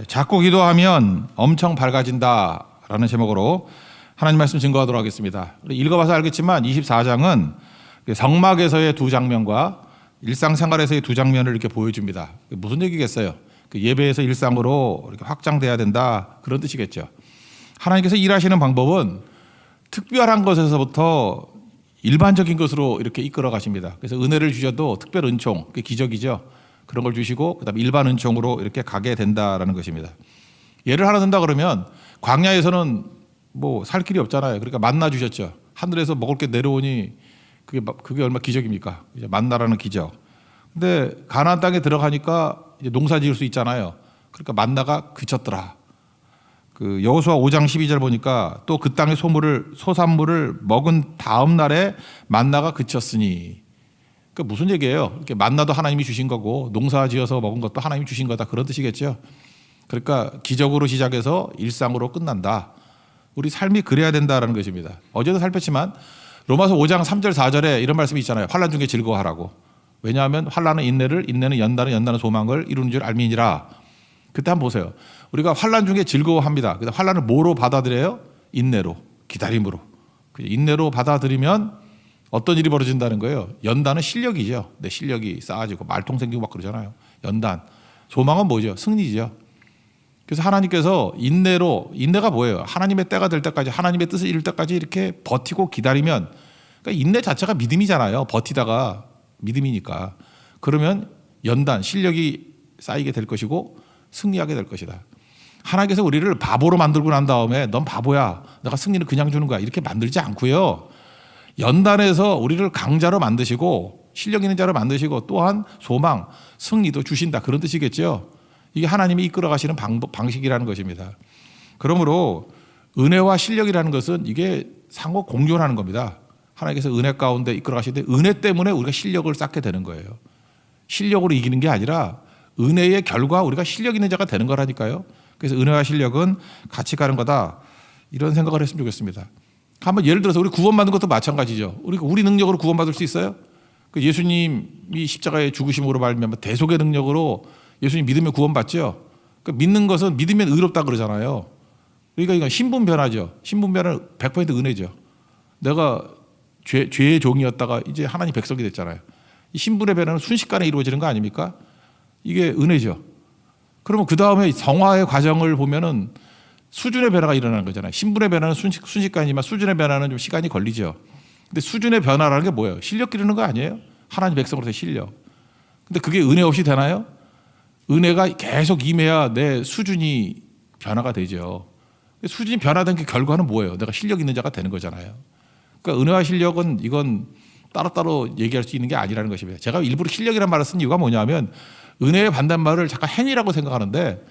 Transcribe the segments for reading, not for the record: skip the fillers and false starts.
자꾸 기도하면 엄청 밝아진다라는 제목으로 하나님 말씀 증거하도록 하겠습니다. 읽어봐서 알겠지만 24장은 성막에서의 두 장면과 일상생활에서의 두 장면을 이렇게 보여줍니다. 무슨 얘기겠어요? 예배에서 일상으로 이렇게 확장돼야 된다, 그런 뜻이겠죠. 하나님께서 일하시는 방법은 특별한 것에서부터 일반적인 것으로 이렇게 이끌어 가십니다. 그래서 은혜를 주셔도 특별 은총, 그게 기적이죠. 그런 걸 주시고 그다음에 일반 은총으로 이렇게 가게 된다라는 것입니다. 예를 하나 든다 그러면 광야에서는 뭐 살 길이 없잖아요. 그러니까 만나 주셨죠. 하늘에서 먹을 게 내려오니 그게 얼마나 기적입니까? 이제 만나라는 기적. 근데 가나안 땅에 들어가니까 이제 농사 지을 수 있잖아요. 그러니까 만나가 그쳤더라. 여호수아 5장 12절 보니까 또 그 땅의 소산물을 먹은 다음 날에 만나가 그쳤으니. 그 무슨 얘기예요? 이렇게 만나도 하나님이 주신 거고 농사 지어서 먹은 것도 하나님이 주신 거다, 그런 뜻이겠죠. 그러니까 기적으로 시작해서 일상으로 끝난다. 우리 삶이 그래야 된다라는 것입니다. 어제도 살폈지만 로마서 5장 3절 4절에 이런 말씀이 있잖아요. 환난 중에 즐거워하라고. 왜냐하면 환난은 인내를, 인내는 연단은 소망을 이루는 줄 알미니라. 그때 한번 보세요. 우리가 환난 중에 즐거워합니다. 그래서 환난을 뭐로 받아들여요? 인내로, 기다림으로. 인내로 받아들이면 어떤 일이 벌어진다는 거예요? 연단은 실력이죠. 내 실력이 쌓아지고 말통 생기고 막 그러잖아요. 연단. 소망은 뭐죠? 승리죠. 그래서 하나님께서 인내가 뭐예요? 하나님의 때가 될 때까지, 하나님의 뜻을 이룰 때까지 이렇게 버티고 기다리면, 그러니까 인내 자체가 믿음이잖아요. 버티다가 믿음이니까. 그러면 연단, 실력이 쌓이게 될 것이고 승리하게 될 것이다. 하나님께서 우리를 바보로 만들고 난 다음에 넌 바보야, 내가 승리는 그냥 주는 거야, 이렇게 만들지 않고요. 연단해서 우리를 강자로 만드시고 실력 있는 자로 만드시고 또한 소망, 승리도 주신다, 그런 뜻이겠죠. 이게 하나님이 이끌어 가시는 방식이라는 것입니다. 그러므로 은혜와 실력이라는 것은 이게 상호 공존하는 겁니다. 하나님께서 은혜 가운데 이끌어 가시는데 은혜 때문에 우리가 실력을 쌓게 되는 거예요. 실력으로 이기는 게 아니라 은혜의 결과 우리가 실력 있는 자가 되는 거라니까요. 그래서 은혜와 실력은 같이 가는 거다, 이런 생각을 했으면 좋겠습니다. 한번 예를 들어서 우리 구원받는 것도 마찬가지죠. 우리 능력으로 구원받을 수 있어요? 예수님이 십자가의 죽으심으로 말미암아 대속의 능력으로 예수님 믿으면 구원받죠. 믿는 것은 믿으면 의롭다 그러잖아요. 그러니까 이건 신분 변화죠. 신분 변화는 100% 은혜죠. 내가 죄의 종이었다가 이제 하나님 백성이 됐잖아요. 이 신분의 변화는 순식간에 이루어지는 거 아닙니까? 이게 은혜죠. 그러면 그 다음에 성화의 과정을 보면은 수준의 변화가 일어나는 거잖아요. 신분의 변화는 순식간이지만 수준의 변화는 좀 시간이 걸리죠. 근데 수준의 변화라는 게 뭐예요? 실력 기르는 거 아니에요? 하나님 백성으로서의 실력. 근데 그게 은혜 없이 되나요? 은혜가 계속 임해야 내 수준이 변화가 되죠. 수준이 변화된 그 결과는 뭐예요? 내가 실력 있는 자가 되는 거잖아요. 그러니까 은혜와 실력은 이건 따로따로 얘기할 수 있는 게 아니라는 것입니다. 제가 일부러 실력이라는 말을 쓴 이유가 뭐냐면 은혜의 반대말을 잠깐 행위라고 생각하는데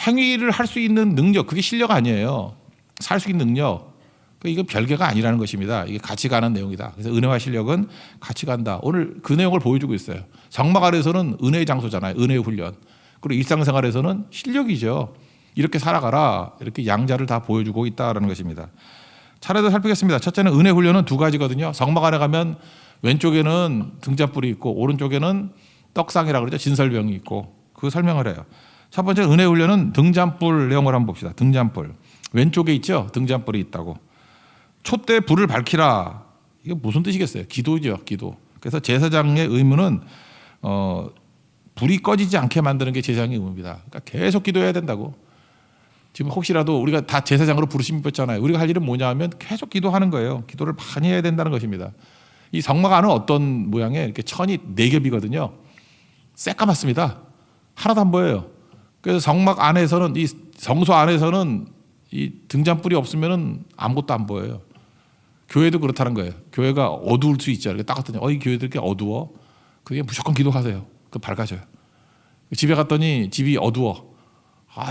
행위를 할 수 있는 능력, 그게 실력 아니에요. 살 수 있는 능력. 이건 별개가 아니라는 것입니다. 이게 같이 가는 내용이다. 그래서 은혜와 실력은 같이 간다. 오늘 그 내용을 보여주고 있어요. 성막 안에서는 은혜의 장소잖아요. 은혜의 훈련. 그리고 일상생활에서는 실력이죠. 이렇게 살아가라, 이렇게 양자를 다 보여주고 있다는 것입니다. 차례대로 살피겠습니다. 첫째는 은혜 훈련은 두 가지거든요. 성막 안에 가면 왼쪽에는 등잔불이 있고 오른쪽에는 떡상이라고 그러죠. 진설병이 있고, 그 설명을 해요. 첫 번째 은혜 훈련은 등잔불 내용을 한번 봅시다. 등잔불. 왼쪽에 있죠. 등잔불이 있다고. 촛대 불을 밝히라. 이게 무슨 뜻이겠어요? 기도죠. 기도. 그래서 제사장의 의무는 불이 꺼지지 않게 만드는 게 제사장의 의무입니다. 그러니까 계속 기도해야 된다고. 지금 혹시라도 우리가 다 제사장으로 부르심 받잖아요. 우리가 할 일은 뭐냐 하면 계속 기도하는 거예요. 기도를 많이 해야 된다는 것입니다. 이 성막 안은 어떤 모양의 이렇게 천이 4겹이거든요. 새까맣습니다. 하나도 안 보여요. 그래서 성막 안에서는, 이 성소 안에서는 이 등잔불이 없으면 아무것도 안 보여요. 교회도 그렇다는 거예요. 교회가 어두울 수 있죠. 딱 갔더니 이 교회들 이렇게 어두워. 그게 무조건 기도하세요. 그 밝아져요. 집에 갔더니 집이 어두워.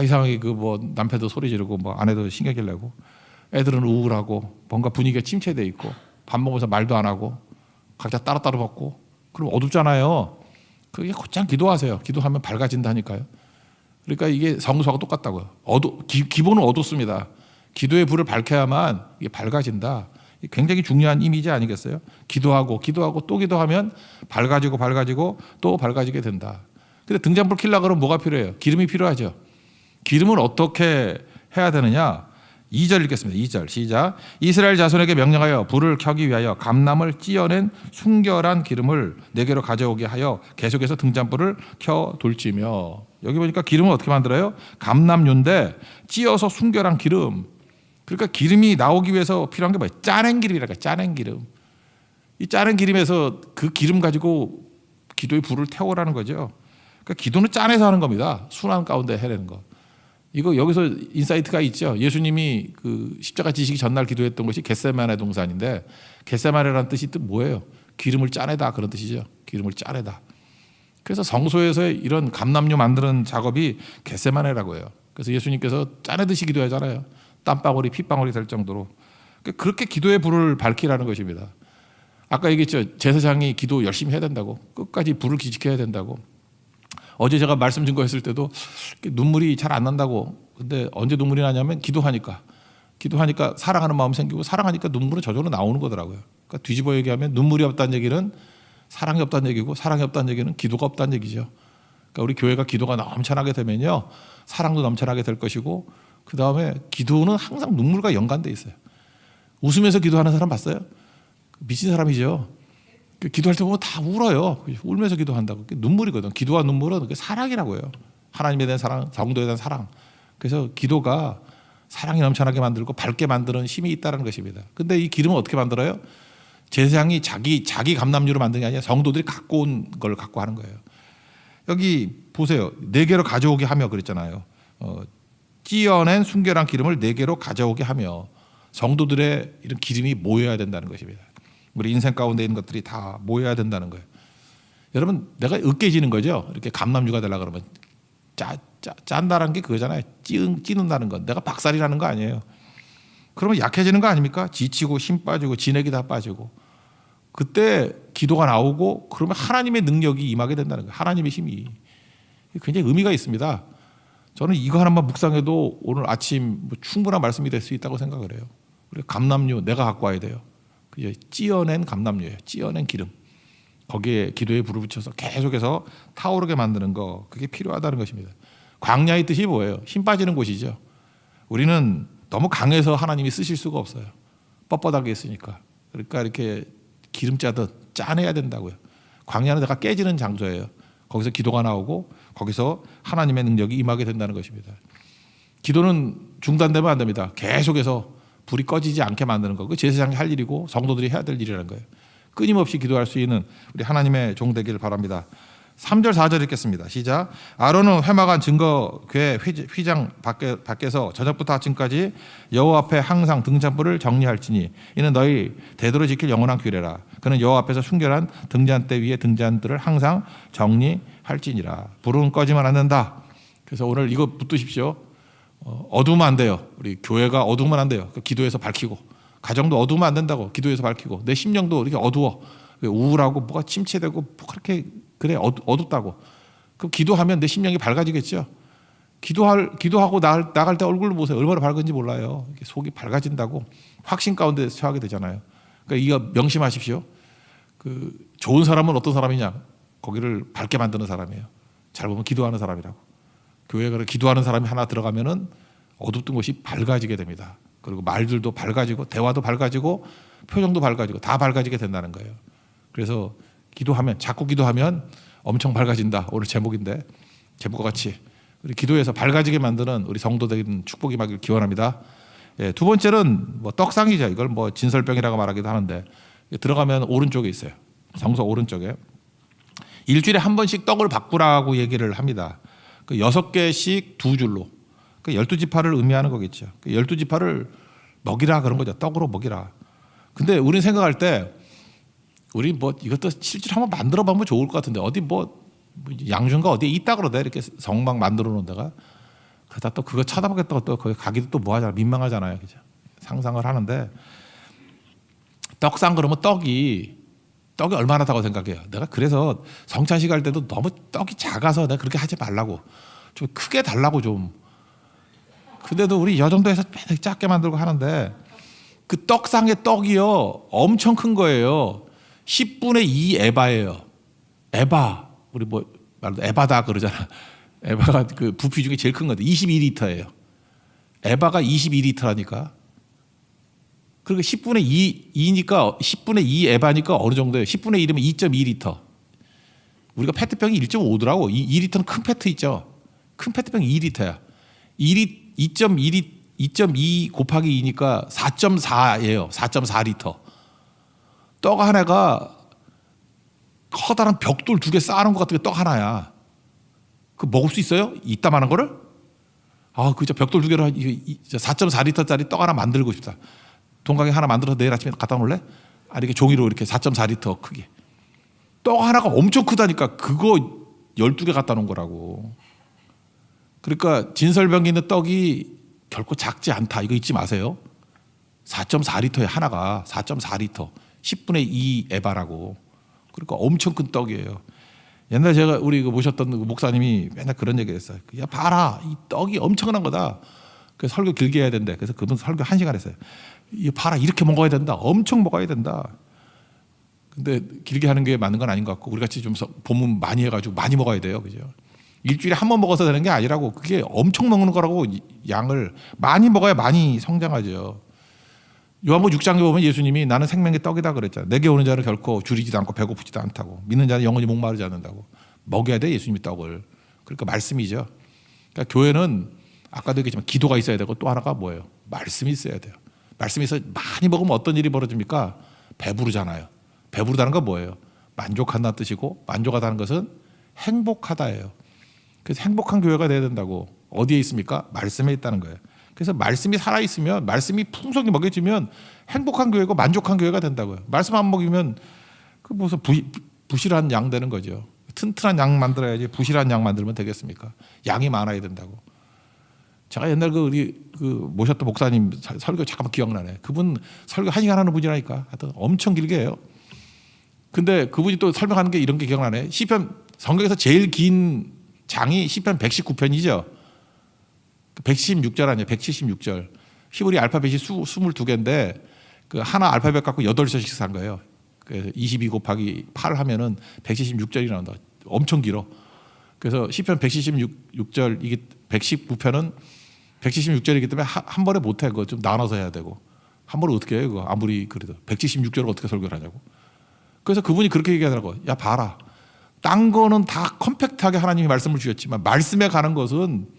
이상하게 남편도 소리 지르고 아내도 신경질 내고 애들은 우울하고 뭔가 분위기가 침체돼 있고 밥 먹어서 말도 안 하고 각자 따로따로 먹고, 그럼 어둡잖아요. 그게 곧장 기도하세요. 기도하면 밝아진다니까요. 그러니까 이게 성소하고 똑같다고요. 기본은 어둡습니다. 기도의 불을 밝혀야만 이게 밝아진다. 굉장히 중요한 이미지 아니겠어요? 기도하고 또 기도하면 밝아지고 또 밝아지게 된다. 근데 등잔불 켜려고 그러면 뭐가 필요해요? 기름이 필요하죠. 기름을 어떻게 해야 되느냐? 2절 읽겠습니다. 2절 시작. 이스라엘 자손에게 명령하여 불을 켜기 위하여 감람을 찧어낸 순결한 기름을 내게로 가져오게 하여 계속해서 등잔불을 켜 돌지며. 여기 보니까 기름을 어떻게 만들어요? 감람류인데 찧어서 순결한 기름. 그러니까 기름이 나오기 위해서 필요한 게 뭐예요? 짜낸 기름이랄까. 짜낸 기름. 이 짜낸 기름에서 그 기름 가지고 기도의 불을 태우라는 거죠. 그러니까 기도는 짜내서 하는 겁니다. 순환 가운데 해내는 거. 이거 여기서 인사이트가 있죠. 예수님이 그 십자가 지시기 전날 기도했던 것이 겟세마네 동산인데, 겟세마네라는 뜻이 또 뭐예요? 기름을 짜내다, 그런 뜻이죠. 기름을 짜내다. 그래서 성소에서의 이런 감람류 만드는 작업이 겟세마네라고 해요. 그래서 예수님께서 짜내듯이 기도하잖아요. 땀방울이 핏방울이 될 정도로. 그렇게 기도의 불을 밝히라는 것입니다. 아까 얘기했죠. 제사장이 기도 열심히 해야 된다고. 끝까지 불을 지켜야 된다고. 어제 제가 말씀 증거했을 때도 눈물이 잘 안 난다고. 근데 언제 눈물이 나냐면 기도하니까 사랑하는 마음 생기고, 사랑하니까 눈물은 저절로 나오는 거더라고요. 그러니까 뒤집어 얘기하면 눈물이 없다는 얘기는 사랑이 없다는 얘기고, 사랑이 없다는 얘기는 기도가 없다는 얘기죠. 그러니까 우리 교회가 기도가 넘쳐나게 되면요, 사랑도 넘쳐나게 될 것이고, 그 다음에 기도는 항상 눈물과 연관돼 있어요. 웃으면서 기도하는 사람 봤어요? 미친 사람이죠. 기도할 때 보면 다 울어요. 울면서 기도한다고. 눈물이거든. 기도와 눈물은 사랑이라고 해요. 하나님에 대한 사랑, 성도에 대한 사랑. 그래서 기도가 사랑이 넘쳐나게 만들고 밝게 만드는 힘이 있다는 것입니다. 근데 이 기름은 어떻게 만들어요? 제사장이 자기 감람류로 만드는 게 아니라 성도들이 갖고 온 걸 갖고 하는 거예요. 여기 보세요. 4개로 가져오게 하며 그랬잖아요. 찧어낸 순결한 기름을 4개로 가져오게 하며, 성도들의 이런 기름이 모여야 된다는 것입니다. 우리 인생 가운데 있는 것들이 다 모여야 된다는 거예요. 여러분, 내가 으깨지는 거죠. 이렇게 감람류가 되려고 그러면 짠다는 게 그거잖아요. 찌는다는 건. 내가 박살이라는 거 아니에요. 그러면 약해지는 거 아닙니까? 지치고 힘 빠지고 진액이 다 빠지고. 그때 기도가 나오고, 그러면 하나님의 능력이 임하게 된다는 거예요. 하나님의 힘이. 굉장히 의미가 있습니다. 저는 이거 하나만 묵상해도 오늘 아침 충분한 말씀이 될 수 있다고 생각을 해요. 우리 감람류 내가 갖고 와야 돼요. 찌어낸 감람류예요. 찌어낸 기름. 거기에 기도에 불을 붙여서 계속해서 타오르게 만드는 거, 그게 필요하다는 것입니다. 광야의 뜻이 뭐예요? 힘 빠지는 곳이죠. 우리는 너무 강해서 하나님이 쓰실 수가 없어요. 뻣뻣하게 있으니까. 그러니까 이렇게 기름 짜듯 짜내야 된다고요. 광야는 내가 깨지는 장소예요. 거기서 기도가 나오고, 거기서 하나님의 능력이 임하게 된다는 것입니다. 기도는 중단되면 안 됩니다. 계속해서 불이 꺼지지 않게 만드는 거. 그 제사장이 할 일이고 성도들이 해야 될 일이라는 거예요. 끊임없이 기도할 수 있는 우리 하나님의 종 되기를 바랍니다. 3절 4절 읽겠습니다. 시작. 아론은 회막안 증거궤 휘장 밖에서 저녁부터 아침까지 여호와 앞에 항상 등잔불을 정리할지니 이는 너희 대대로 지킬 영원한 규례라. 그는 여호와 앞에서 순결한 등잔대 위에 등잔들을 항상 정리할지니라. 불은 꺼지면 안 된다. 그래서 오늘 이거 붙드십시오. 어두우면 안 돼요. 우리 교회가 어두우면 안 돼요. 기도해서 밝히고, 가정도 어두우면 안 된다고. 기도해서 밝히고, 내 심령도 이렇게 어두워, 우울하고 뭐가 침체되고 뭐 그렇게 그래 어둡다고. 그럼 기도하면 내 심령이 밝아지겠죠. 기도하고 나갈 때 얼굴로 보세요. 얼마나 밝은지 몰라요. 속이 밝아진다고. 확신 가운데 처하게 되잖아요. 그러니까 이거 명심하십시오. 그 좋은 사람은 어떤 사람이냐? 거기를 밝게 만드는 사람이에요. 잘 보면 기도하는 사람이라고. 교회에 기도하는 사람이 하나 들어가면은 어둡던 곳이 밝아지게 됩니다. 그리고 말들도 밝아지고, 대화도 밝아지고, 표정도 밝아지고, 다 밝아지게 된다는 거예요. 그래서 자꾸 기도하면 엄청 밝아진다. 오늘 제목인데, 제목과 같이 우리 기도해서 밝아지게 만드는 우리 성도들은 축복이 임하기를 기원합니다. 예, 두 번째는 뭐 떡상이죠. 이걸 뭐 진설병이라고 말하기도 하는데, 들어가면 오른쪽에 있어요. 성소 오른쪽에. 일주일에 한 번씩 떡을 바꾸라고 얘기를 합니다. 6개씩 2줄로. 12지파를 의미하는 거겠죠. 12지파를 먹이라 그런 거죠. 떡으로 먹이라. 근데 우리는 생각할 때, 우리 뭐 이것도 실제로 한번 만들어 보면 좋을 것 같은데, 어디 뭐 양준가 어디에 있다 그러대. 이렇게 성막 만들어 놓은 데가. 그러다 또 그거 쳐다보겠다고 또 거기 가기도 또 뭐 하잖아. 민망하잖아요. 그죠? 상상을 하는데, 떡상 그러면 떡이 얼마나 다고 생각해요. 내가 그래서 성찬식 할 때도 너무 떡이 작아서 내가 그렇게 하지 말라고. 좀 크게 달라고 좀. 근데도 우리 이 정도에서 작게 만들고 하는데, 그 떡상의 떡이요 엄청 큰 거예요. 10분의 2 에바예요. 에바. 우리 뭐 말로 에바다 그러잖아. 에바가 그 부피 중에 제일 큰 건데 22리터예요. 에바가 22리터라니까. 그리고 10분의 2니까 10분의 2 에바니까 어느 정도예요? 10분의 1이면 2.2리터. 우리가 페트병이 1.5더라고. 2리터는 큰 페트 있죠. 큰 페트병이 2리터야. 2.2 곱하기 2니까 4.4예요. 4.4리터. 떡 하나가 커다란 벽돌 2개 쌓아놓은 것 같은 게 떡 하나야. 그 먹을 수 있어요? 이따만한 거를? 그저 벽돌 2개로 4.4리터짜리 떡 하나 만들고 싶다. 동강에 하나 만들어서 내일 아침에 갖다 놓을래? 이렇게 종이로 이렇게 4.4리터 크기. 떡 하나가 엄청 크다니까. 그거 12개 갖다 놓은 거라고. 그러니까 진설병에 있는 떡이 결코 작지 않다. 이거 잊지 마세요. 4.4리터에 하나가 4.4리터. 10분의 2 에바라고. 그러니까 엄청 큰 떡이에요. 옛날에 제가 우리 모셨던 목사님이 맨날 그런 얘기를 했어요. 야 봐라, 이 떡이 엄청난 거다. 그래서 설교 길게 해야 된대. 그래서 그분 설교 1시간 했어요. 이 봐라, 이렇게 먹어야 된다. 엄청 먹어야 된다. 근데 길게 하는 게 맞는 건 아닌 것 같고, 우리 같이 좀 본문 많이 해가지고 많이 먹어야 돼요, 그죠? 일주일에 한 번 먹어서 되는 게 아니라고. 그게 엄청 먹는 거라고. 양을 많이 먹어야 많이 성장하죠. 요한복음 6장에 보면 예수님이 나는 생명의 떡이다 그랬잖아요. 내게 오는 자는 결코 줄이지도 않고 배고프지도 않다고. 믿는 자는 영원히 목마르지 않는다고. 먹여야 돼, 예수님이 떡을. 그러니까 말씀이죠. 그러니까 교회는 아까도 얘기했지만 기도가 있어야 되고, 또 하나가 뭐예요? 말씀이 있어야 돼요. 말씀이 있어 많이 먹으면 어떤 일이 벌어집니까? 배부르잖아요. 배부르다는 건 뭐예요? 만족한다는 뜻이고, 만족하다는 것은 행복하다예요. 그래서 행복한 교회가 돼야 된다고. 어디에 있습니까? 말씀에 있다는 거예요. 그래서 말씀이 살아있으면, 말씀이 풍성히 먹여지면 행복한 교회고 만족한 교회가 된다고요. 말씀 안 먹이면 그 무슨 부실한 양 되는 거죠. 튼튼한 양 만들어야지 부실한 양 만들면 되겠습니까? 양이 많아야 된다고. 제가 옛날 우리 모셨던 목사님 설교 잠깐만 기억나네. 그분 설교 1시간 하는 분이라니까. 하여튼 엄청 길게 해요. 근데 그분이 또 설명하는 게 이런 게 기억나네. 시편, 성경에서 제일 긴 장이 시편 119편이죠. 116절 아니에요. 176절. 히브리 알파벳이 22개인데 그 하나 알파벳 갖고 8절씩 산 거예요. 22 곱하기 8 하면은 176절이 나온다. 엄청 길어. 그래서 시편 176절, 이게 119편은 176절이기 때문에 한 번에 못 해. 그거 좀 나눠서 해야 되고. 한 번에 어떻게 해요? 그거 아무리 그래도 176절을 어떻게 설교를 하냐고. 그래서 그분이 그렇게 얘기하더라고. 야 봐라. 딴 거는 다 컴팩트하게 하나님이 말씀을 주셨지만 말씀에 가는 것은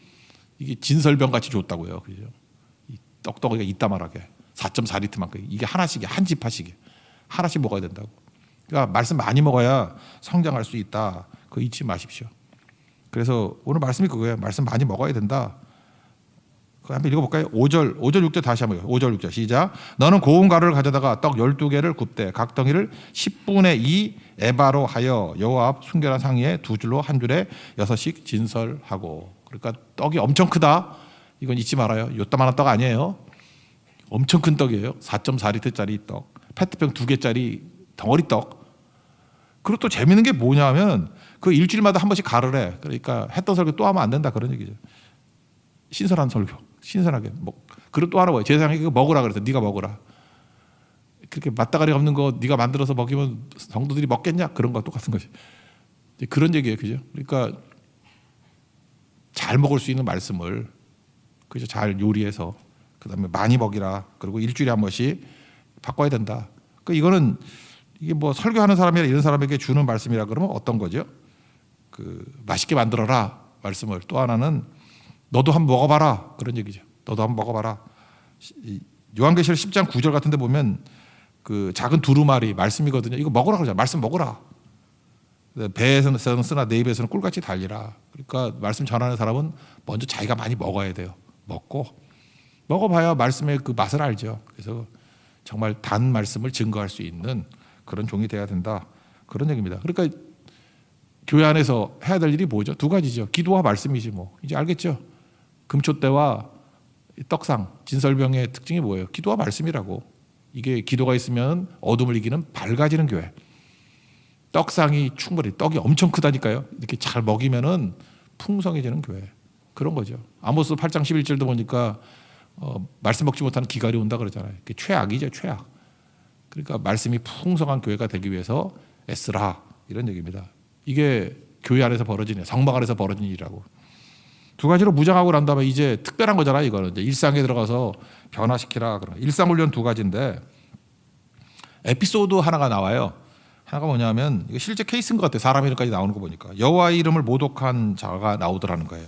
이게 진설병 같이 줬다고요. 그죠? 이 떡덩이가 이따만하게 4.4리터만큼 이게 하나씩이 한 지파씩이 하나씩 먹어야 된다고. 그러니까 말씀 많이 먹어야 성장할 수 있다. 그거 잊지 마십시오. 그래서 오늘 말씀이 그거예요. 말씀 많이 먹어야 된다. 그거 한번 읽어볼까요? 5절 6절 다시 한번 5절 6절 시작. 너는 고운 가루를 가져다가 떡 12개를 굽되 각 덩이를 10분의 2 에바로 하여 여호와 앞 순결한 상위에 2줄로 한 줄에 6씩 진설하고. 그러니까 떡이 엄청 크다. 이건 잊지 말아요. 요따만한 떡 아니에요. 엄청 큰 떡이에요. 4.4리터짜리 떡. 페트병 2개짜리 덩어리 떡. 그리고 또 재밌는 게 뭐냐면 그 일주일마다 한 번씩 가르래. 그러니까 했던 설교 또 하면 안 된다 그런 얘기죠. 신선한 설교. 신선하게. 그리고 또 하나 뭐예요. 제사장이 그거 먹으라 그래서 네가 먹으라. 그렇게 맞다가리 없는 거 네가 만들어서 먹이면 성도들이 먹겠냐? 그런 거와 똑같은 거죠. 그런 얘기예요. 그죠? 그러니까 잘 먹을 수 있는 말씀을 그죠? 잘 요리해서 그다음에 많이 먹이라. 그리고 일주일에 한 번씩 바꿔야 된다. 그러니까 이거는 이게 뭐 설교하는 사람이나 이런 사람에게 주는 말씀이라 그러면 어떤 거죠? 맛있게 만들어라 말씀을. 또 하나는 너도 한번 먹어봐라 그런 얘기죠. 너도 한번 먹어봐라. 요한계시록 10장 9절 같은 데 보면 그 작은 두루마리 말씀이거든요. 이거 먹으라 그러잖아요. 말씀 먹으라. 배에서는 쓰나 내 입에서는 꿀같이 달리라. 그러니까 말씀 전하는 사람은 먼저 자기가 많이 먹어야 돼요. 먹어봐야 말씀의 그 맛을 알죠. 그래서 정말 단 말씀을 증거할 수 있는 그런 종이 돼야 된다. 그런 얘기입니다. 그러니까 교회 안에서 해야 될 일이 뭐죠? 2가지죠. 기도와 말씀이지 뭐. 이제 알겠죠? 금초대와 떡상, 진설병의 특징이 뭐예요? 기도와 말씀이라고. 이게 기도가 있으면 어둠을 이기는 밝아지는 교회. 떡상이 충분히 떡이 엄청 크다니까요. 이렇게 잘 먹이면은 풍성해지는 교회. 그런 거죠. 아모스 8장 11절도 보니까 말씀 먹지 못하는 기갈이 온다 그러잖아요. 그게 최악이죠, 최악. 그러니까 말씀이 풍성한 교회가 되기 위해서 애쓰라 이런 얘기입니다. 이게 교회 안에서 벌어지는 성막 안에서 벌어지는 일이라고. 두 가지로 무장하고 난 다음에 이제 특별한 거잖아요. 이거는 이제 일상에 들어가서 변화시키라. 그런 일상훈련 두 가지인데 에피소드 하나가 나와요. 하나가 뭐냐면 이거 실제 케이스인 것 같아요. 사람 이름까지 나오는 거 보니까 여호와의 이름을 모독한 자가 나오더라는 거예요.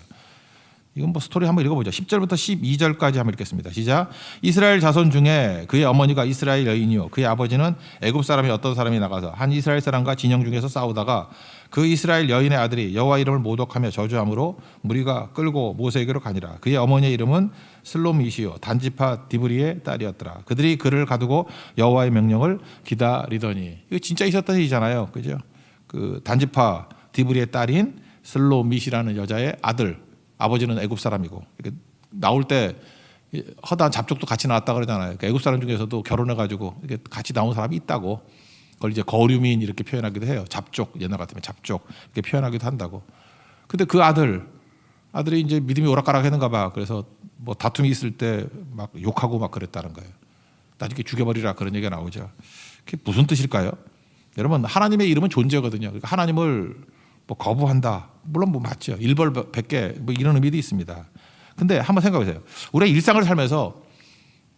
이건 뭐 스토리 한번 읽어보죠. 10절부터 12절까지 한번 읽겠습니다. 시작. 이스라엘 자손 중에 그의 어머니가 이스라엘 여인이요 그의 아버지는 애굽 사람이 어떤 사람이 나가서 한 이스라엘 사람과 진영 중에서 싸우다가 그 이스라엘 여인의 아들이 여호와 이름을 모독하며 저주함으로 무리가 끌고 모세에게로 가니라. 그의 어머니의 이름은 슬로미시요 단지파 디브리의 딸이었더라. 그들이 그를 가두고 여호와의 명령을 기다리더니 이거 진짜 있었던 일이잖아요. 그죠? 그 단지파 디브리의 딸인 슬로미시라는 여자의 아들. 아버지는 애굽 사람이고 나올 때 허다한 잡족도 같이 나왔다 그러잖아요. 그러니까 애굽 사람 중에서도 결혼해가지고 이렇게 같이 나온 사람이 있다고. 그걸 이제 거류민 이렇게 표현하기도 해요. 잡족 옛날 같으면 잡족 이렇게 표현하기도 한다고. 근데 그 아들이 이제 믿음이 오락가락했는가 봐. 그래서 뭐 다툼이 있을 때 막 욕하고 막 그랬다는 거예요. 나중에 죽여버리라 그런 얘기가 나오죠. 그게 무슨 뜻일까요? 여러분 하나님의 이름은 존재거든요. 그러니까 하나님을 뭐 거부한다. 물론 뭐 맞죠. 일벌 100개 뭐 이런 의미도 있습니다. 근데 한번 생각해 보세요. 우리가 일상을 살면서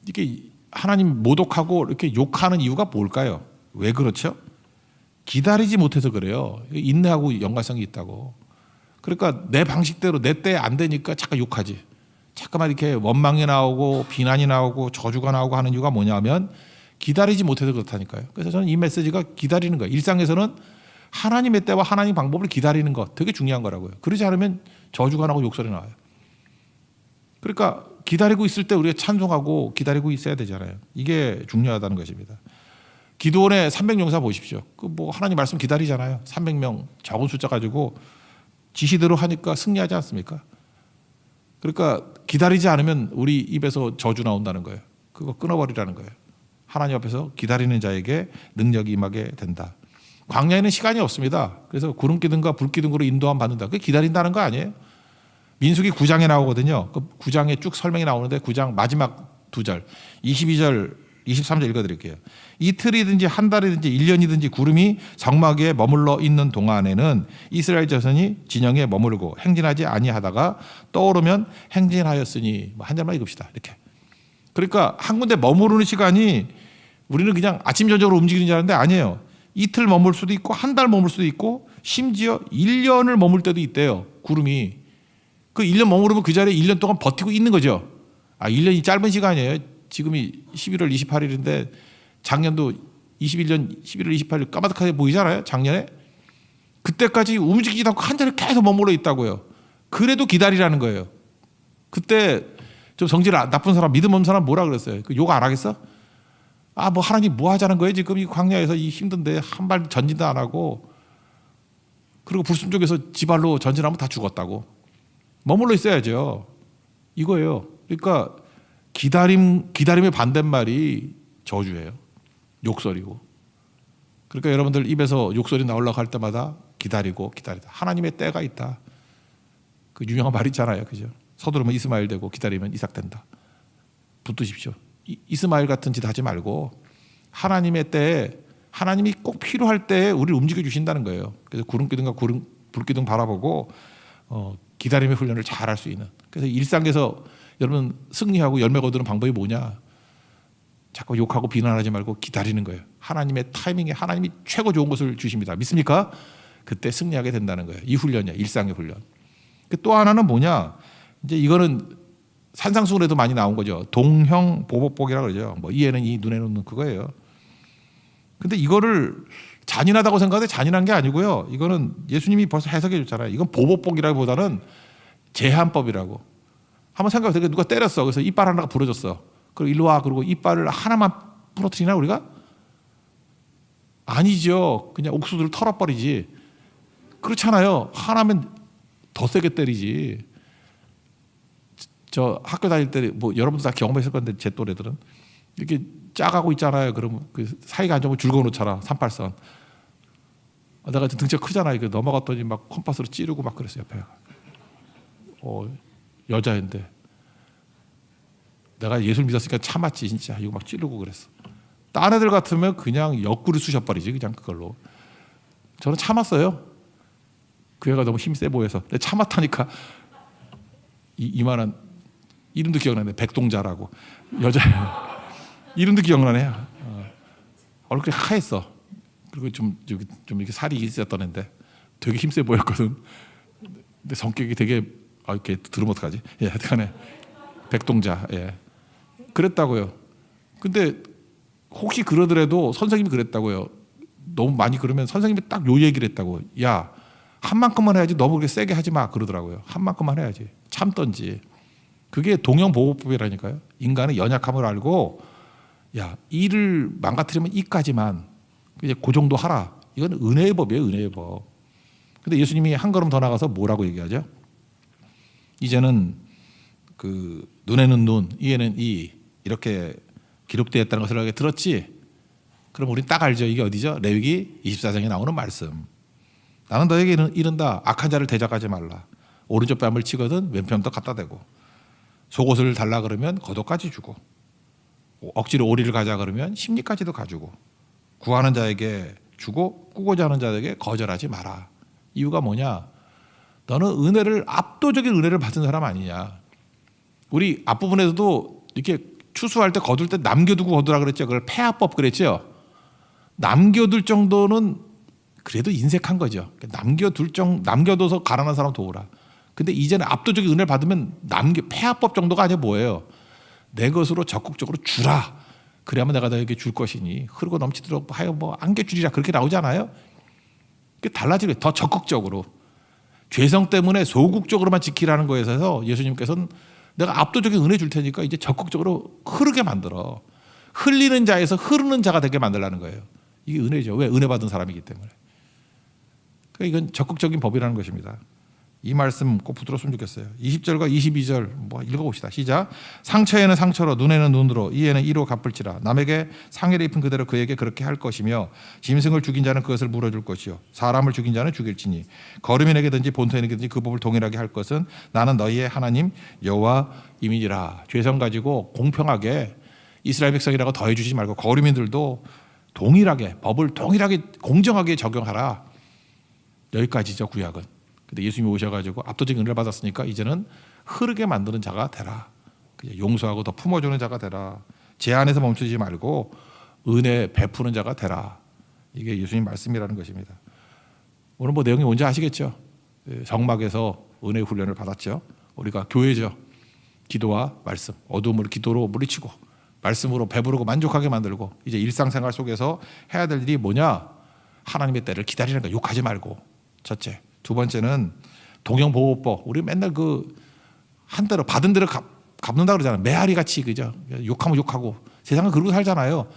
이렇게 하나님 모독하고 이렇게 욕하는 이유가 뭘까요? 왜 그렇죠? 기다리지 못해서 그래요. 인내하고 연관성이 있다고. 그러니까 내 방식대로 내 때에 안 되니까 잠깐 욕하지. 잠깐만 이렇게 원망이 나오고 비난이 나오고 저주가 나오고 하는 이유가 뭐냐면 기다리지 못해서 그렇다니까요. 그래서 저는 이 메시지가 기다리는 거예요. 일상에서는 하나님의 때와 하나님 방법을 기다리는 것 되게 중요한 거라고요. 그러지 않으면 저주가 나고 욕설이 나와요. 그러니까 기다리고 있을 때 우리가 찬송하고 기다리고 있어야 되잖아요. 이게 중요하다는 것입니다. 기드온의 300용사 보십시오. 그 뭐 하나님 말씀 기다리잖아요. 300명 적은 숫자 가지고 지시대로 하니까 승리하지 않습니까? 그러니까 기다리지 않으면 우리 입에서 저주 나온다는 거예요. 그거 끊어버리라는 거예요. 하나님 앞에서 기다리는 자에게 능력이 임하게 된다. 광야에는 시간이 없습니다. 그래서 구름 기둥과 불 기둥으로 인도함 받는다. 그게 기다린다는 거 아니에요? 민수기 9장에 나오거든요. 그 9장에 쭉 설명이 나오는데 9장 마지막 2절 22절 23절 읽어드릴게요. 이틀이든지 한 달이든지 1년이든지 구름이 성막에 머물러 있는 동안에는 이스라엘 자손이 진영에 머물고 행진하지 아니하다가 떠오르면 행진하였으니 한 절만 읽읍시다. 이렇게. 그러니까 한 군데 머무르는 시간이 우리는 그냥 아침 저녁으로 움직이는 줄 알았는데 아니에요. 이틀 머물 수도 있고 한 달 머물 수도 있고 심지어 1년을 머물 때도 있대요. 구름이. 그 1년 머무르면 그 자리에 1년 동안 버티고 있는 거죠. 1년이 짧은 시간이에요. 지금이 11월 28일인데 작년도 21년 11월 28일 까마득하게 보이잖아요. 작년에. 그때까지 움직이지 않고 한 자리에 계속 머물러 있다고요. 그래도 기다리라는 거예요. 그때 좀 성질 나쁜 사람, 믿음 없는 사람 뭐라 그랬어요? 그 욕 안 하겠어? 뭐 하나님 뭐 하자는 거예요? 지금 이 광야에서 이 힘든데 한 발 전진도 안 하고 그리고 불순 쪽에서 지발로 전진하면 다 죽었다고. 머물러 있어야죠. 이거예요. 그러니까 기다림의 반대말이 저주예요. 욕설이고. 그러니까 여러분들 입에서 욕설이 나오려고 할 때마다 기다리다. 하나님의 때가 있다. 그 유명한 말 있잖아요. 그죠? 서두르면 이스마엘 되고 기다리면 이삭 된다. 붙드십시오. 이스마엘 같은 짓 하지 말고 하나님의 때에 하나님이 꼭 필요할 때에 우리를 움직여 주신다는 거예요. 그래서 구름기둥과 불기둥 바라보고 기다림의 훈련을 잘 할 수 있는. 그래서 일상에서 여러분 승리하고 열매 거두는 방법이 뭐냐? 자꾸 욕하고 비난하지 말고 기다리는 거예요. 하나님의 타이밍에 하나님이 최고 좋은 것을 주십니다. 믿습니까? 그때 승리하게 된다는 거예요. 이 훈련이야. 일상의 훈련. 또 하나는 뭐냐? 이제 이거는 산상수훈에도 많이 나온 거죠. 동형 보복복이라고 그러죠. 뭐 이에는 이 눈에는 눈 그거예요. 근데 이거를 잔인하다고 생각하는데 잔인한 게 아니고요. 이거는 예수님이 벌써 해석해 줬잖아요. 이건 보복복이라기보다는 제한법이라고. 한번 생각해 보세요. 누가 때렸어. 그래서 이빨 하나가 부러졌어. 그리고 일로 와. 그리고 이빨을 하나만 부러뜨리나 우리가? 아니죠. 그냥 옥수수를 털어버리지. 그렇잖아요. 하나면 더 세게 때리지. 저 학교 다닐 때 뭐 여러분도 다 경험했을 건데 제 또래들은 이렇게 짜가고 있잖아요. 그러면 그 사이가 안 좋으면 줄거 놓잖아. 38선. 내가 등치가 크잖아요. 이거 넘어갔더니 막 컴파스로 찌르고 막 그랬어요. 옆에. 여자인데 내가 예술 믿었으니까 참았지 진짜. 이거 막 찌르고 그랬어. 딴 애들 같으면 그냥 옆구리 쑤셔버리지 그냥 그걸로. 저는 참았어요. 그 애가 너무 힘이 세 보여서. 근데 참았다니까 이만한 이름도 기억나네. 백동자라고 여자예요. 이름도 기억나네. 얼굴이 하얘어. 그리고 좀 이렇게 살이 있었던 애인데 되게 힘세 보였거든. 근데 성격이 되게 이렇게 들으면 어떡하지? 예, 하여튼간에 백동자. 예, 그랬다고요. 근데 혹시 그러더라도 선생님이 그랬다고요. 너무 많이 그러면 선생님이 딱 요 얘기를 했다고. 야, 한 만큼만 해야지. 너무 그렇게 세게 하지 마 그러더라고요. 한 만큼만 해야지. 참던지. 그게 동형보호법이라니까요. 인간의 연약함을 알고 야, 이를 망가뜨리면 이까지만 이제 그 정도 하라. 이건 은혜의 법이에요. 은혜의 법. 근데 예수님이 한 걸음 더 나가서 뭐라고 얘기하죠? 이제는 그 눈에는 눈, 이에는 이 이렇게 기록되어 있다는 것을 들었지? 그럼 우린 딱 알죠. 이게 어디죠? 레위기 24장에 나오는 말씀. 나는 너에게 이른다. 악한 자를 대적하지 말라. 오른쪽 뺨을 치거든 왼편도 갖다 대고 속옷을 달라 그러면 겉옷까지 주고 억지로 오리를 가자 그러면 심리까지도 가주고 구하는 자에게 주고 꾸고자 하는 자에게 거절하지 마라. 이유가 뭐냐? 너는 압도적인 은혜를 받은 사람 아니냐? 우리 앞부분에서도 이렇게 추수할 때 거둘 때 남겨두고 거두라 그랬죠. 그걸 폐하법 그랬죠. 남겨둘 정도는 그래도 인색한 거죠. 남겨둬서 가난한 사람 도우라. 근데 이제는 압도적인 은혜를 받으면 폐하법 정도가 아니라 뭐예요? 내 것으로 적극적으로 주라. 그래야만 내가 너에게 줄 것이니 흐르고 넘치도록 하여 안겨주리라. 그렇게 나오잖아요. 그게 달라지게 더 적극적으로 죄성 때문에 소극적으로만 지키라는 거에 있어서 예수님께서는 내가 압도적인 은혜 줄 테니까 이제 적극적으로 흐르게 만들어. 흘리는 자에서 흐르는 자가 되게 만들라는 거예요. 이게 은혜죠. 왜? 은혜 받은 사람이기 때문에. 그러니까 이건 적극적인 법이라는 것입니다. 이 말씀 꼭 붙들었으면 좋겠어요. 20절과 22절 읽어봅시다. 시작. 상처에는 상처로 눈에는 눈으로 이에는 이로 갚을지라. 남에게 상해를 입힌 그대로 그에게 그렇게 할 것이며 짐승을 죽인 자는 그것을 물어줄 것이요 사람을 죽인 자는 죽일지니 거류민에게든지 본토인에게든지 그 법을 동일하게 할 것은 나는 너희의 하나님 여호와임이니라. 죄성 가지고 공평하게 이스라엘 백성이라고 더해주지 말고 거류민들도 동일하게 법을 동일하게 공정하게 적용하라. 여기까지죠. 구약은. 근데 예수님이 오셔가지고 압도적인 은혜를 받았으니까 이제는 흐르게 만드는 자가 되라. 용서하고 더 품어주는 자가 되라. 제 안에서 멈추지 말고 은혜 베푸는 자가 되라. 이게 예수님 말씀이라는 것입니다. 오늘 내용이 뭔지 아시겠죠? 정막에서 은혜 훈련을 받았죠. 우리가 교회죠. 기도와 말씀, 어둠을 기도로 물리치고 말씀으로 배부르고 만족하게 만들고 이제 일상생활 속에서 해야 될 일이 뭐냐? 하나님의 때를 기다리는 거야. 욕하지 말고. 첫째. 두 번째는 동형보호법. 우리 맨날 한 대로 받은 대로 갚는다 그러잖아요. 메아리 같이 그죠? 욕하면 욕하고 세상은 그러고 살잖아요.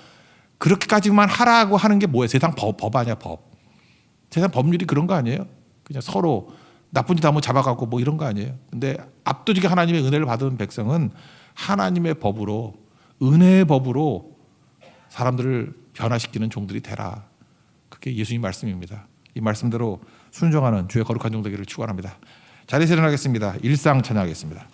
그렇게까지만 하라고 하는 게 뭐예요? 세상 법 아니야 법. 세상 법률이 그런 거 아니에요? 그냥 서로 나쁜 짓 하면 잡아가고 이런 거 아니에요? 근데 압도적인 하나님의 은혜를 받은 백성은 하나님의 법으로 은혜의 법으로 사람들을 변화시키는 종들이 되라. 그게 예수님 말씀입니다. 이 말씀대로 순종하는 주의 거룩한 종 되기를 축원합니다. 자리에서 일어나겠습니다. 일상 찬양하겠습니다.